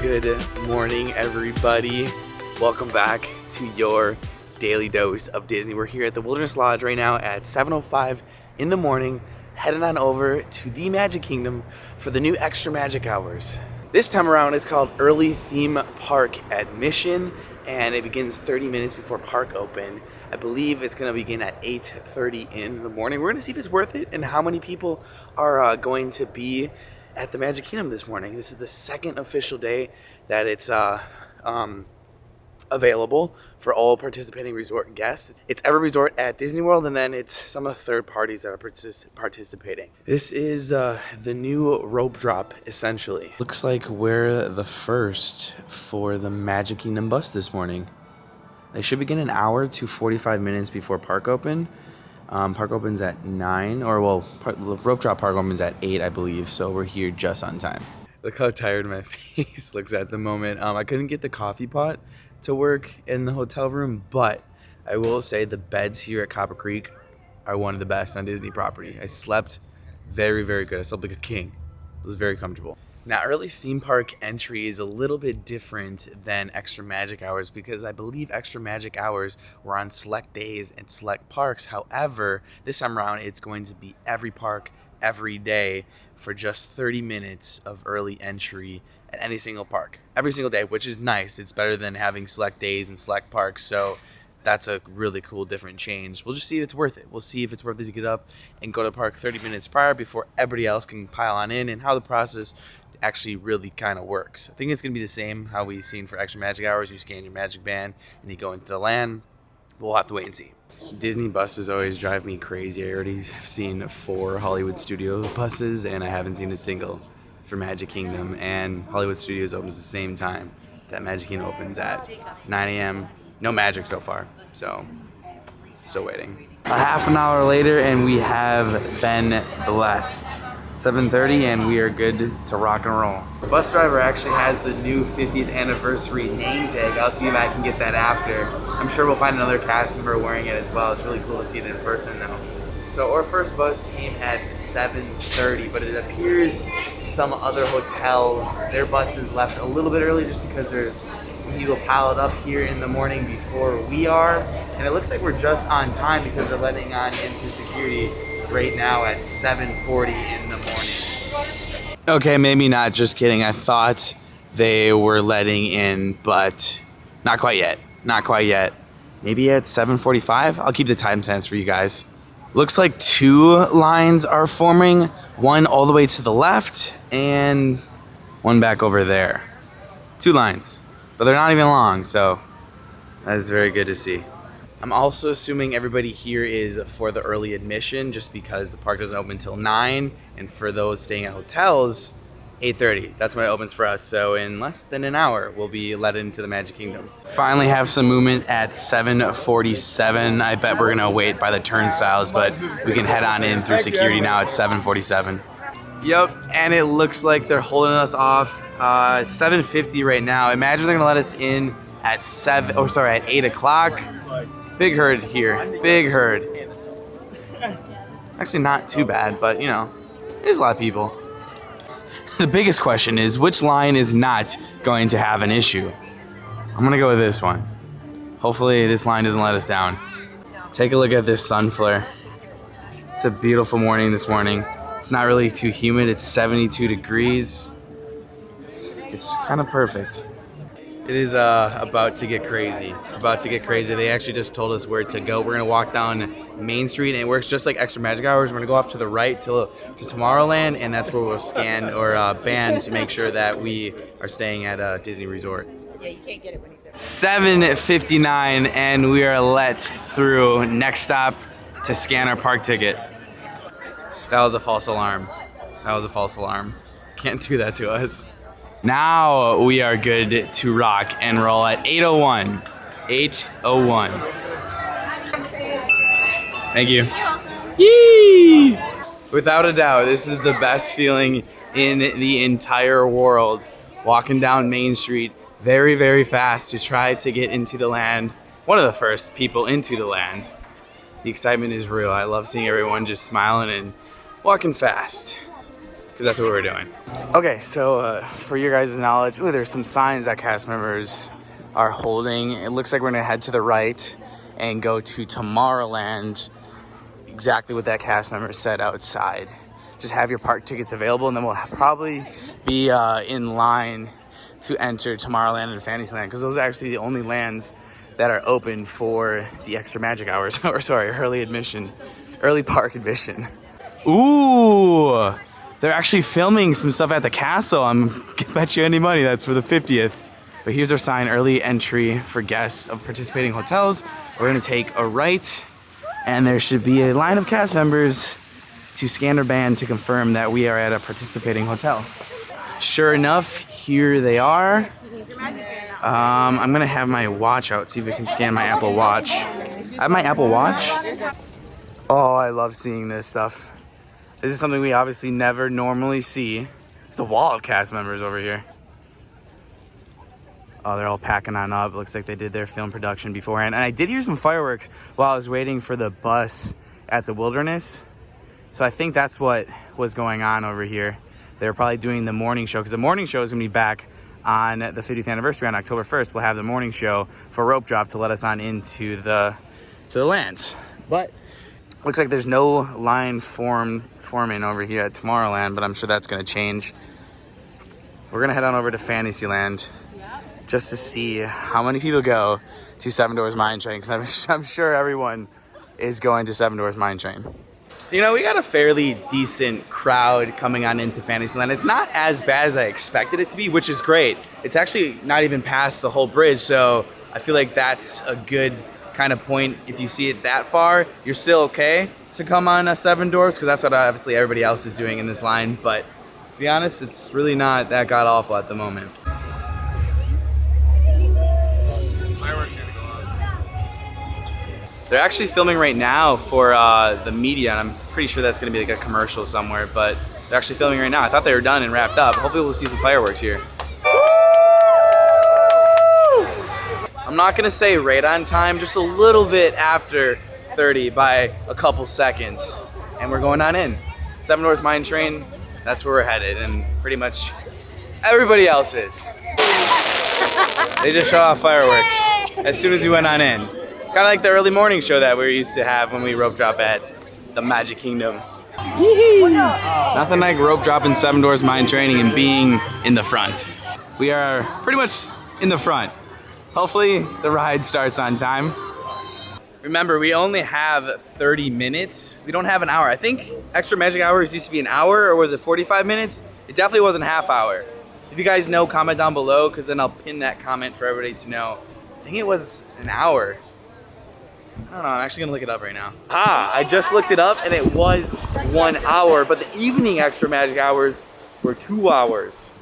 Good morning, everybody. Welcome back to your daily dose of Disney. We're here at the Wilderness Lodge right now at 7:05 in the morning, heading on over to the Magic Kingdom for the new Extra Magic Hours. This time around, it's called Early Theme Park Admission, and it begins 30 minutes before park open. I believe it's going to begin at 8:30 in the morning. We're going to see if it's worth it and how many people are going to be at the Magic Kingdom this morning. This is the second official day that it's available for all participating resort guests. It's every resort at Disney World, and then it's some of the third parties that are participating. This is the new rope drop, essentially. Looks like we're the first for the Magic Kingdom bus this morning. They should begin an hour to 45 minutes before park open. Park opens at 9, the rope drop park opens at 8, I believe, so we're here just on time. Look how tired my face looks at the moment. I couldn't get the coffee pot to work in the hotel room, but I will say the beds here at Copper Creek are one of the best on Disney property. I slept very, very good. I slept like a king. It was very comfortable. Now, early theme park entry is a little bit different than Extra Magic Hours because I believe Extra Magic Hours were on select days and select parks. However, this time around, it's going to be every park, every day for just 30 minutes of early entry at any single park. Every single day, which is nice. It's better than having select days and select parks. So that's a really cool, different change. We'll just see if it's worth it. We'll see if it's worth it to get up and go to the park 30 minutes prior before everybody else can pile on in and how the process actually really kind of works. I think it's going to be the same how we've seen for Extra Magic Hours. You scan your magic band and you go into the land. We'll have to wait and see. Disney buses always drive me crazy. I already have seen 4 Hollywood Studio buses and I haven't seen a single for Magic Kingdom. And Hollywood Studios opens the same time that Magic Kingdom opens at 9 a.m. No magic so far, so still waiting. A half an hour later and we have been blessed. 7:30 and we are good to rock and roll. The bus driver actually has the new 50th anniversary name tag. I'll see if I can get that after. I'm sure we'll find another cast member wearing it as well. It's really cool to see it in person though. So our first bus came at 7:30, but it appears some other hotels, their buses left a little bit early just because there's some people piled up here in the morning before we are. And it looks like we're just on time because they're letting on into security right now at 7:40 in the morning. Okay, maybe not, just kidding. I thought they were letting in, but not quite yet. Not quite yet. Maybe at 7:45? I'll keep the timestamps for you guys. Looks like 2 lines are forming, one all the way to the left and one back over there. 2 lines, but they're not even long, so that is very good to see. I'm also assuming everybody here is for the early admission just because the park doesn't open until 9, and for those staying at hotels, 8:30. That's when it opens for us. So in less than an hour, we'll be let into the Magic Kingdom. Finally have some movement at 7:47. I bet we're gonna wait by the turnstiles, but we can head on in through security now at 7:47. Yep, and it looks like they're holding us off. It's 7:50 right now. Imagine they're gonna let us in at 8 o'clock. Big herd here, big herd. Actually not too bad, but you know, there's a lot of people. The biggest question is which line is not going to have an issue? I'm gonna go with this one. Hopefully this line doesn't let us down. Take a look at this sun flare. It's a beautiful morning this morning. It's not really too humid, it's 72 degrees. It's kind of perfect. It is about to get crazy. It's about to get crazy. They actually just told us where to go. We're gonna walk down Main Street, and it works just like Extra Magic Hours. We're gonna go off to the right to Tomorrowland, and that's where we'll scan or band to make sure that we are staying at a Disney resort. Yeah, you can't get it when he's there. 7:59, and we are let through. Next stop to scan our park ticket. That was a false alarm. That was a false alarm. Can't do that to us. Now we are good to rock and roll at 8:01. 8:01. Thank you. You're welcome. Yee! Without a doubt, this is the best feeling in the entire world. Walking down Main Street very, very fast to try to get into the land. One of the first people into the land. The excitement is real. I love seeing everyone just smiling and walking fast. because that's what we're doing. Okay, so for your guys' knowledge, ooh, there's some signs that cast members are holding. It looks like we're gonna head to the right and go to Tomorrowland, exactly what that cast member said outside. Just have your park tickets available, and then we'll probably be in line to enter Tomorrowland and Fantasyland, because those are actually the only lands that are open for the extra magic hours, or sorry, early park admission. Ooh, they're actually filming some stuff at the castle. I'm bet you any money that's for the 50th. But here's our sign, early entry for guests of participating hotels. We're gonna take a right, and there should be a line of cast members to scan their band to confirm that we are at a participating hotel. Sure enough, here they are. I'm gonna have my watch out, see if it can scan my Apple Watch. I have my Apple Watch. Oh, I love seeing this stuff. This is something we obviously never normally see. It's a wall of cast members over here. Oh, they're all packing on up. Looks like they did their film production beforehand. And I did hear some fireworks while I was waiting for the bus at the Wilderness. So I think that's what was going on over here. They're probably doing the morning show, because the morning show is going to be back on the 50th anniversary on October 1st. We'll have the morning show for rope drop to let us on into the lands. But looks like there's no line forming over here at Tomorrowland, but I'm sure that's going to change. We're going to head on over to Fantasyland just to see how many people go to Seven Dwarfs Mine Train, because I'm sure everyone is going to Seven Dwarfs Mine Train. You know, we got a fairly decent crowd coming on into Fantasyland. It's not as bad as I expected it to be, which is great. It's actually not even past the whole bridge, so I feel like that's a good kind of point. If you see it that far, you're still okay to come on Seven Dwarfs, because that's what obviously everybody else is doing in this line. But to be honest, it's really not that god-awful at the moment. They're actually filming right now for the media, and I'm pretty sure that's going to be like a commercial somewhere, but they're actually filming right now. I thought they were done and wrapped up. Hopefully we'll see some fireworks here. I'm not going to say right on time, just a little bit after 30 by a couple seconds, and we're going on in. Seven Dwarfs Mine Train, that's where we're headed, and pretty much everybody else is. They just shut off fireworks as soon as we went on in. Kind of like the early morning show that we used to have when we rope drop at the Magic Kingdom. Nothing like rope dropping Seven Dwarfs Mine Training and being in the front. We are pretty much in the front. Hopefully the ride starts on time. Remember, we only have 30 minutes. We don't have an hour. I think extra magic hours used to be an hour, or was it 45 minutes? It definitely wasn't a half hour. If you guys know, comment down below, because then I'll pin that comment for everybody to know. I think it was an hour. I don't know, I'm actually gonna look it up right now. I just looked it up and it was 1 hour, but the evening extra magic hours were 2 hours.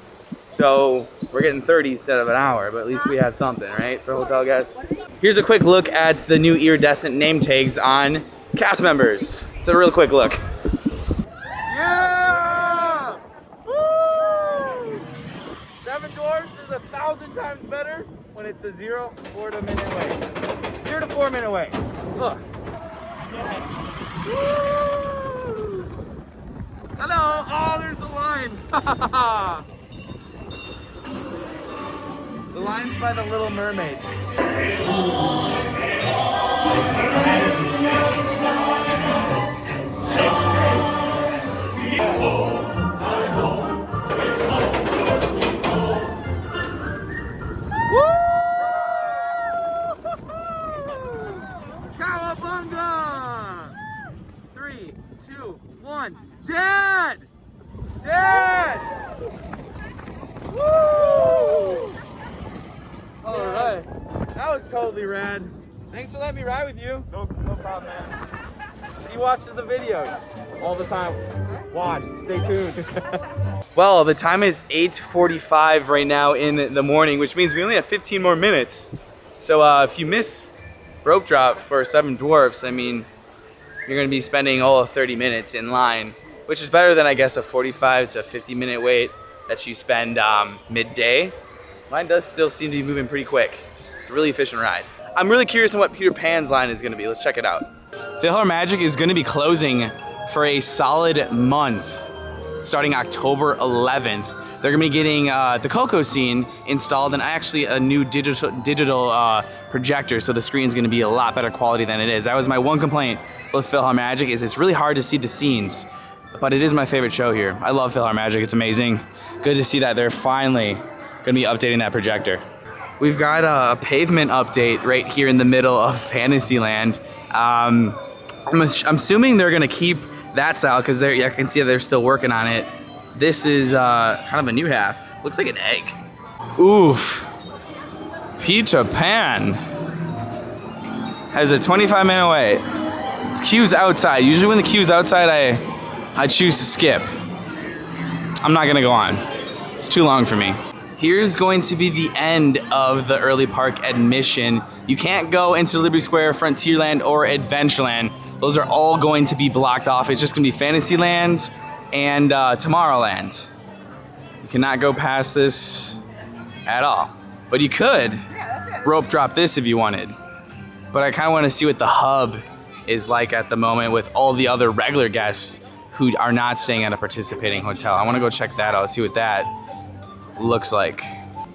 So we're getting 30 instead of an hour, but at least we have something, right, for hotel guests. Here's a quick look at the new iridescent name tags on cast members. So a real quick look. Yeah! Woo! Seven Dwarfs is 1,000 times better when it's a 0 to 4 minute wait. 0 to 4 minute wait. Look. Hello. Oh, there's the line. The line's by the Little Mermaid. Cowabunga! 3, 2, 1. Dad! Dad! Woo! Alright. That was totally rad. Thanks for letting me ride with you. No problem, man. He watches the videos. All the time. Watch. Stay tuned. Well, the time is 8:45 right now in the morning, which means we only have 15 more minutes. So if you miss rope drop for Seven Dwarfs, I mean, you're going to be spending all of 30 minutes in line, which is better than, I guess, a 45 to 50 minute wait that you spend midday. Mine does still seem to be moving pretty quick. It's a really efficient ride. I'm really curious on what Peter Pan's line is going to be. Let's check it out. PhilharMagic is going to be closing for a solid month. starting October 11th. They're gonna be getting the Coco scene installed and actually a new digital projector, so the screen's gonna be a lot better quality than it is. That was my one complaint with PhilharMagic, is it's really hard to see the scenes, but it is my favorite show here. I love PhilharMagic, it's amazing. Good to see that they're finally gonna be updating that projector. We've got a pavement update right here in the middle of Fantasyland. I'm assuming they're gonna keep that style because I can see that they're still working on it. This is kind of a new half. Looks like an egg. Oof. Peter Pan has a 25-minute wait. It's queues outside. Usually when the queue's outside, I choose to skip. I'm not gonna go on. It's too long for me. Here's going to be the end of the early park admission. You can't go into Liberty Square, Frontierland, or Adventureland. Those are all going to be blocked off. It's just gonna be Fantasyland and Tomorrowland. You cannot go past this at all. But you could rope drop this if you wanted. But I kind of want to see what the hub is like at the moment with all the other regular guests who are not staying at a participating hotel. I want to go check that out, see what that looks like.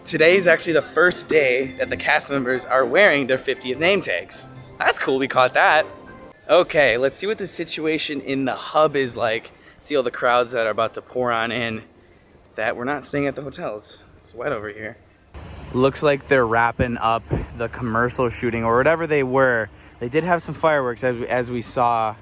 Today is actually the first day that the cast members are wearing their 50th name tags. That's cool, we caught that. Okay, let's see what the situation in the hub is like. See all the crowds that are about to pour on in that we're not staying at the hotels. It's wet over here. Looks like they're wrapping up the commercial shooting or whatever they were. They did have some fireworks as we saw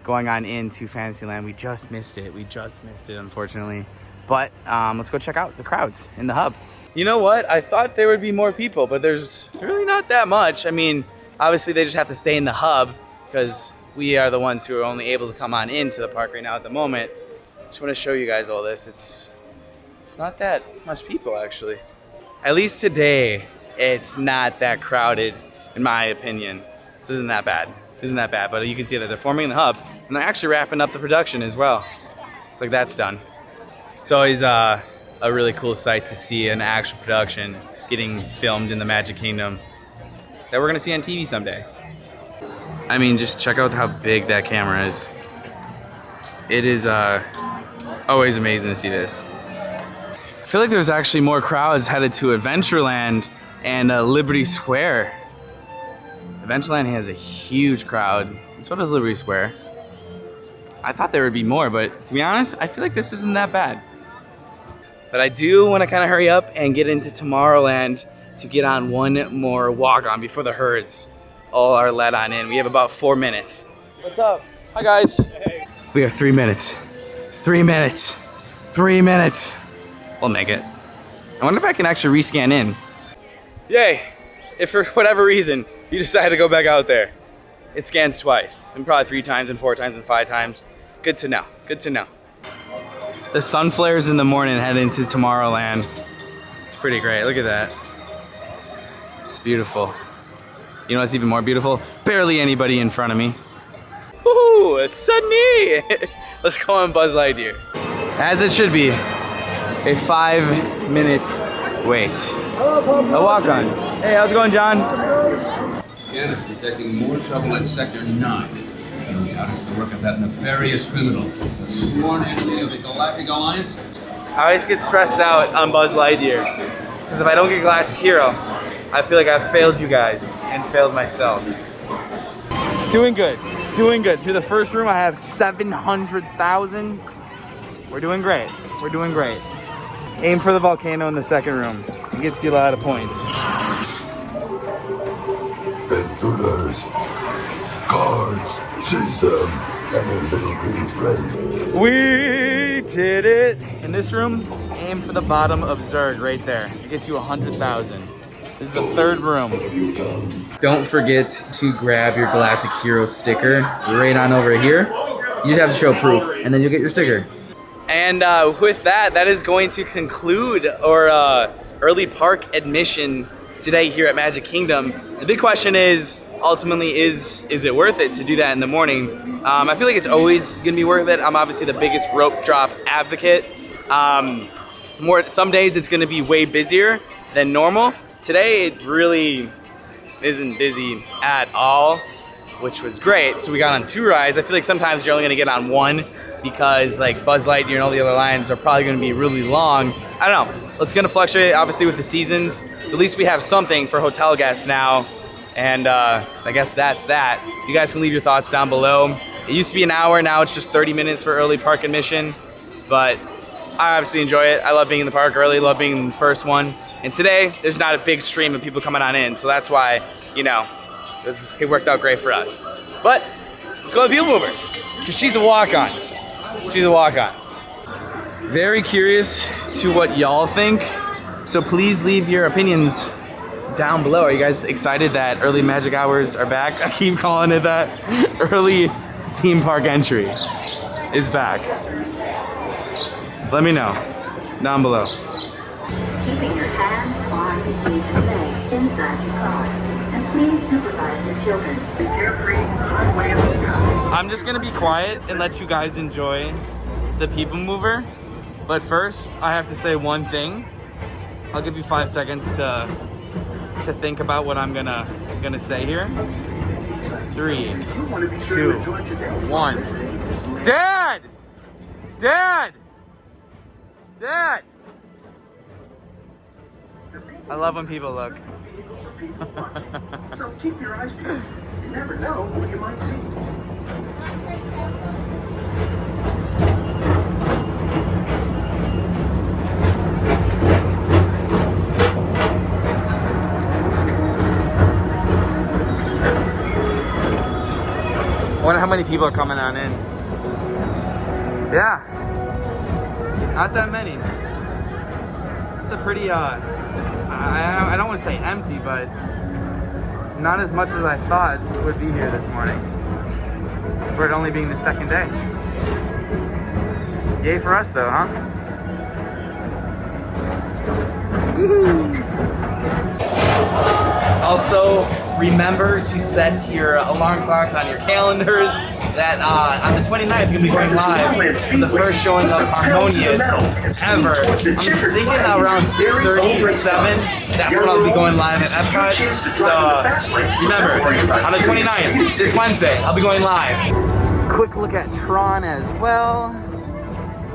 going on into Fantasyland. We just missed it. Unfortunately. But let's go check out the crowds in the hub. You know what? I thought there would be more people, but there's really not that much. I mean, obviously they just have to stay in the hub because we are the ones who are only able to come on into the park right now at the moment. Just want to show you guys all this. It's not that much people, actually. At least today, it's not that crowded, in my opinion. This isn't that bad. But you can see that they're forming in the hub, and they're actually wrapping up the production as well. It's like that's done. It's always a really cool sight to see an actual production getting filmed in the Magic Kingdom that we're gonna see on TV someday. I mean, just check out how big that camera is. It is always amazing to see this. I feel like there's actually more crowds headed to Adventureland and Liberty Square. Adventureland has a huge crowd, and so does Liberty Square. I thought there would be more, but to be honest, I feel like this isn't that bad. But I do want to kind of hurry up and get into Tomorrowland to get on one more walk-on before the herds all are let on in. We have about 4 minutes. What's up? Hi, guys. Hey. We have 3 minutes. 3 minutes. 3 minutes. We'll make it. I wonder if I can actually rescan in. Yay. If for whatever reason you decide to go back out there, it scans twice, and probably 3 times and 4 times and 5 times. Good to know. Good to know. The sun flares in the morning head into Tomorrowland. It's pretty great. Look at that. It's beautiful. You know what's even more beautiful? Barely anybody in front of me. Woohoo! It's sunny! Let's go on Buzz Lightyear. As it should be, a 5-minute wait. A walk-on. Hey, how's it going, John? Scanners detecting more trouble in Sector 9. No doubt it's the work of that nefarious criminal, the sworn enemy of the Galactic Alliance. I always get stressed out on Buzz Lightyear, because if I don't get Galactic Hero, I feel like I've failed you guys and failed myself. Doing good. Doing good. Through the first room, I have 700,000. We're doing great. We're doing great. Aim for the volcano in the second room. It gets you a lot of points. Intruders. Guards, seize them. And their little green friends. We did it. In this room, aim for the bottom of Zurg right there. It gets you 100,000. This is the third room. Don't forget to grab your Galactic Hero sticker right on over here. You just have to show proof, and then you'll get your sticker. And with that, that is going to conclude our early park admission today here at Magic Kingdom. The big question is, ultimately, is it worth it to do that in the morning? I feel like it's always gonna be worth it. I'm obviously the biggest rope drop advocate. Some days it's gonna be way busier than normal. Today it really isn't busy at all, which was great. So we got on 2 rides. I feel like sometimes you're only gonna get on one because like Buzz Lightyear and all the other lines are probably going to be really long. I don't know. It's going to fluctuate, obviously, with the seasons. At least we have something for hotel guests now. And I guess that's that. You guys can leave your thoughts down below. It used to be an hour. Now it's just 30 minutes for early park admission. But I obviously enjoy it. I love being in the park early. Love being in the first one. And today, there's not a big stream of people coming on in. So that's why, you know, it worked out great for us. But let's go to the People Mover. Because she's a walk-on. She's a walk-on. Very curious to what y'all think. So please leave your opinions down below. Are you guys excited that early magic hours are back? I keep calling it that. Early theme park entry is back. Let me know down below. Keeping your hands, arms, feet, and legs inside your car. And please supervise your children. Be carefree, highway in the sky. I'm just gonna be quiet and let you guys enjoy the People Mover. But first, I have to say one thing. I'll give you 5 seconds to think about what I'm gonna say here. 3, 2, 1. Dad! Dad! Dad! I love when people look. So keep your eyes peeled. You never know what you might see. I wonder how many people are coming on in. Yeah. Not that many. It's a pretty, I don't want to say empty, but not as much as I thought would be here this morning. For it only being the second day. Yay for us though, huh? Woohoo! Also, remember to set your alarm clocks on your calendars that on the 29th you'll be going live for the first showing of Harmonious ever. I'm thinking around 6:30 or 7, that's when I'll be going live at Epcot. So remember, on the 29th, this Wednesday, I'll be going live. Quick look at Tron as well.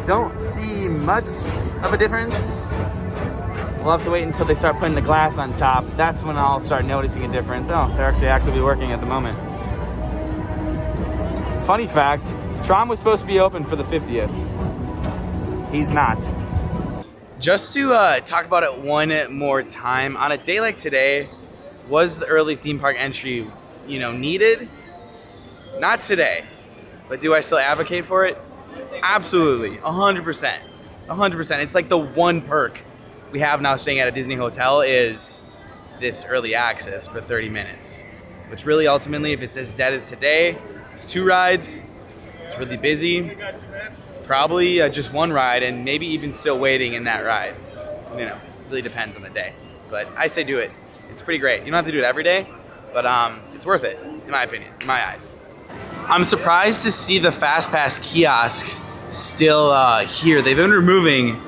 Don't see much of a difference. We'll have to wait until they start putting the glass on top. That's when I'll start noticing a difference. Oh, they're actually actively working at the moment. Funny fact, Tron was supposed to be open for the 50th. He's not. Just to talk about it one more time, on a day like today, was the early theme park entry, needed? Not today. But do I still advocate for it? Absolutely, 100%. 100%. It's like the one perk we have now staying at a Disney hotel is this early access for 30 minutes. Which really ultimately, if it's as dead as today, it's 2 rides, it's really busy, probably just 1 ride, and maybe even still waiting in that ride. Really depends on the day. But I say do it. It's pretty great. You don't have to do it every day, but it's worth it, in my opinion, in my eyes. I'm surprised to see the Fastpass kiosks still here. They've been removing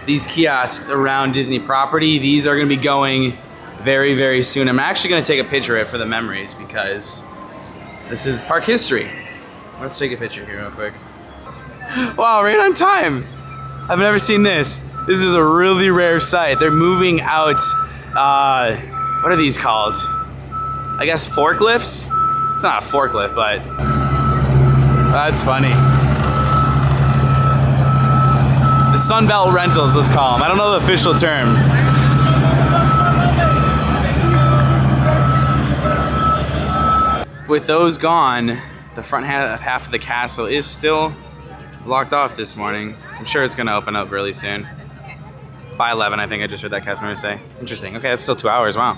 these kiosks around Disney property. These are gonna be going very, very soon. I'm actually gonna take a picture of it for the memories because this is park history. Let's take a picture here real quick. Wow, right on time. I've never seen this. This is a really rare sight. They're moving out, what are these called? I guess forklifts? It's not a forklift, but that's funny. The Sunbelt Rentals, let's call them. I don't know the official term. With those gone, the front half of the castle is still blocked off this morning. I'm sure it's gonna open up really soon. By 11, I think I just heard that cast member say. Interesting, okay, that's still 2 hours, wow.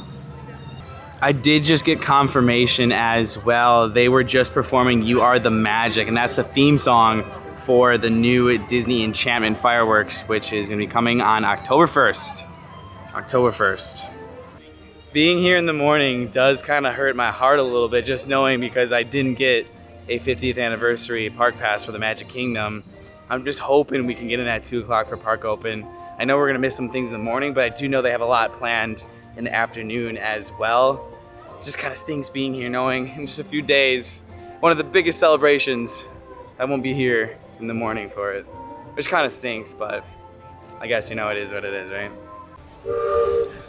I did just get confirmation as well. They were just performing You Are the Magic, and that's the theme song for the new Disney Enchantment fireworks, which is gonna be coming on October 1st. October 1st. Being here in the morning does kind of hurt my heart a little bit, just knowing because I didn't get a 50th anniversary park pass for the Magic Kingdom. I'm just hoping we can get in at 2 o'clock for park open. I know we're gonna miss some things in the morning, but I do know they have a lot planned in the afternoon as well. It just kind of stinks being here knowing in just a few days, one of the biggest celebrations, I won't be here in the morning for it, which kind of stinks, but I guess, you know, it is what it is, right?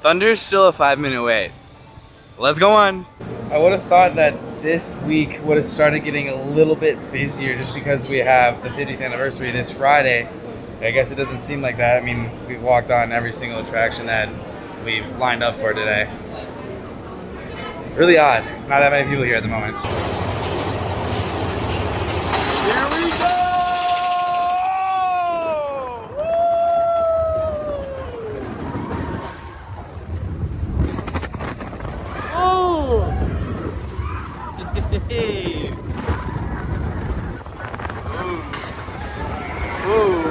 Thunder's still a 5-minute wait. Let's go on. I would have thought that this week would have started getting a little bit busier just because we have the 50th anniversary this Friday. I guess it doesn't seem like that. I mean, we've walked on every single attraction that we've lined up for today. Really odd. Not that many people here at the moment. Here we go! Oh! Hey! Whoa!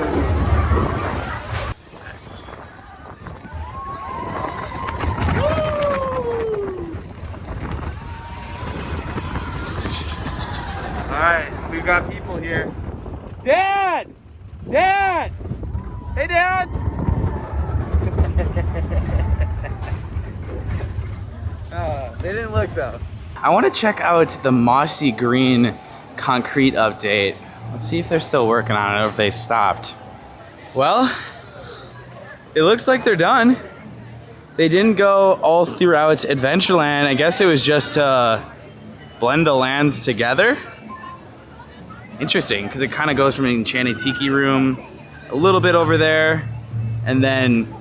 Alright, we've got people here. Dad! Dad! Hey, Dad! They didn't look though. I want to check out the mossy green concrete update. Let's see if they're still working on it or if they stopped. Well, it looks like they're done. They didn't go all throughout Adventureland. I guess it was just blend the lands together. Interesting, because it kind of goes from an Enchanted Tiki Room, a little bit over there, and then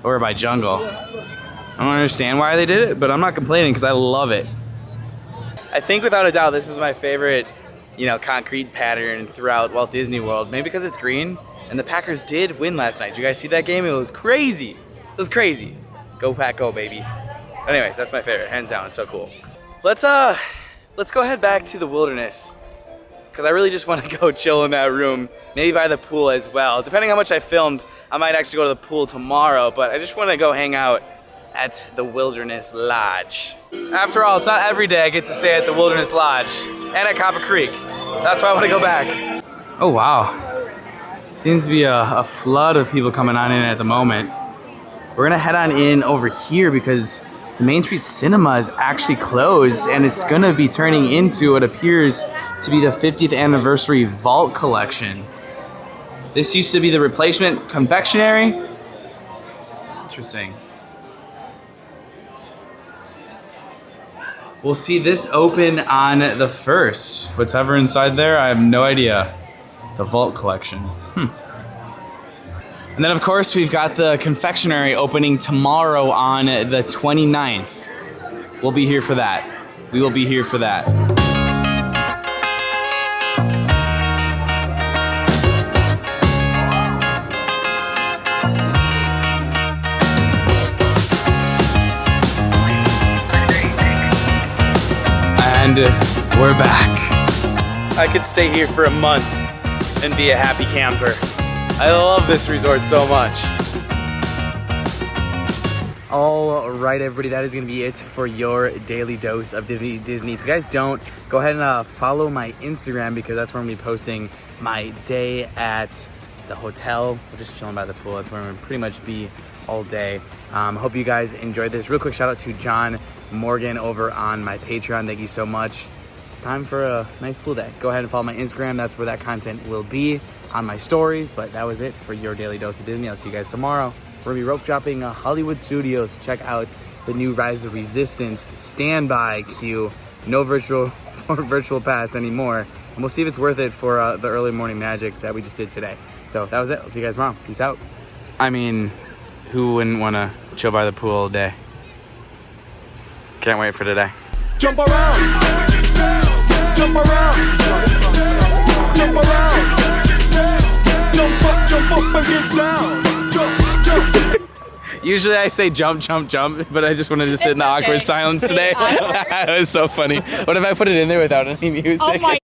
over by Jungle. I don't understand why they did it, but I'm not complaining because I love it. I think without a doubt this is my favorite, you know, concrete pattern throughout Walt Disney World. Maybe because it's green, and the Packers did win last night. Did you guys see that game? It was crazy. It was crazy. Go Pack, go, baby. Anyways, that's my favorite, hands down. It's so cool. Let's go head back to the wilderness, because I really just want to go chill in that room, maybe by the pool as well. Depending on how much I filmed, I might actually go to the pool tomorrow, but I just want to go hang out at the Wilderness Lodge. After all, it's not every day I get to stay at the Wilderness Lodge and at Copper Creek. That's why I want to go back. Oh, wow. Seems to be a flood of people coming on in at the moment. We're gonna head on in over here because the Main Street Cinema is actually closed and it's gonna be turning into what appears to be the 50th anniversary vault collection. This used to be the replacement confectionery. Interesting. We'll see this open on the 1st. What's ever inside there, I have no idea. The vault collection. And then of course we've got the confectionery opening tomorrow on the 29th. We'll be here for that. We will be here for that. And we're back. I could stay here for a month and be a happy camper. I love this resort so much. All right, everybody, that is going to be it for your daily dose of Disney. If you guys don't, go ahead and follow my Instagram because that's where I'm going to be posting my day at the hotel. We're just chilling by the pool. That's where I'm going to pretty much be all day. Hope you guys enjoyed this. Real quick shout out to John Morgan over on my Patreon. Thank you so much. It's time for a nice pool day. Go ahead and follow my Instagram. That's where that content will be on my stories. But that was it for your daily dose of Disney. I'll see you guys tomorrow. We're gonna be rope dropping Hollywood Studios to check out the new Rise of Resistance standby queue. No virtual pass anymore. And we'll see if it's worth it for the early morning magic that we just did today. So that was it. I'll see you guys tomorrow. Peace out. I mean, who wouldn't want to chill by the pool all day? Can't wait for today. Jump around, jump around, jump around, jump up and get down, jump. Usually I say jump, jump, jump, but I just wanted to sit in the awkward silence today. It was so funny. What if I put it in there without any music? Oh my